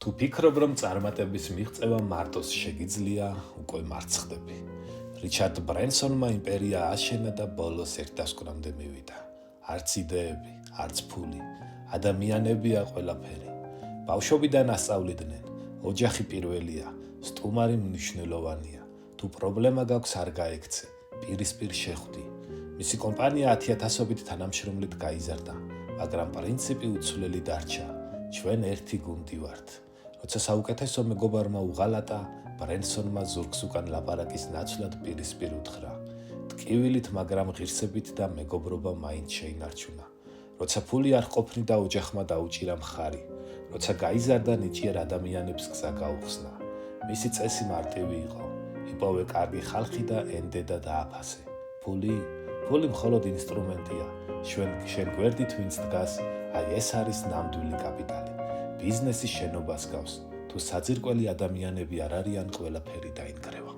თუ ფიქრობ, რომ წარმატების მიღწევა მარტოს შეგიძლია, უკვე მარცხდები. რიჩარდ ბრენსონმა იმპერია ააშენა და ბოლოს ერთ დასკვნამდე მივიდა. არც იდეები, არც ფული, ადამიანებია ყველაფერი. ბავშვობიდან ასწავლიდნენ, ოჯახი პირველია, სტუმარი მნიშვნელოვანია. თუ პრობლემა გაქვს არ გაექცე, პირისპირ შეხვდი. მისი კომპანია 10,000-ობით თანამშრომლით გაიზარდა, მაგრამ პრინციპი უცვლელი დარჩა. ჩვენ ერთი გუნდი ვართ. როცა საუკეთესო მეგობარმა უღალატა, ბრენსონმა ზურგს უკან ლაპარაკის ნაცვლად პირისპირ უთხრა. ტკივილით, მაგრამ ღირსებით და მეგობრობა მაინც შეინარჩუნა. როცა ფული არ ყოფნიდა, ოჯახმა დაუჭირა მხარი. როცა გაიზარდა, ნიჭიერ ადამიანებს გზა გაუხსნა. მისი წესი მარტივი იყო. იპოვე კარგი ხალხი და ენდე და დააფასე. ფული მხოლოდ ინსტრუმენტია. შენ გვერდით ვინც დგას, აი ეს არის ნამდვილი კაპიტალი. ბიზნესის შენობას გავს. თუ საძირკველი ადამიანები არ არიან, ყველაფერი დაინგრევა.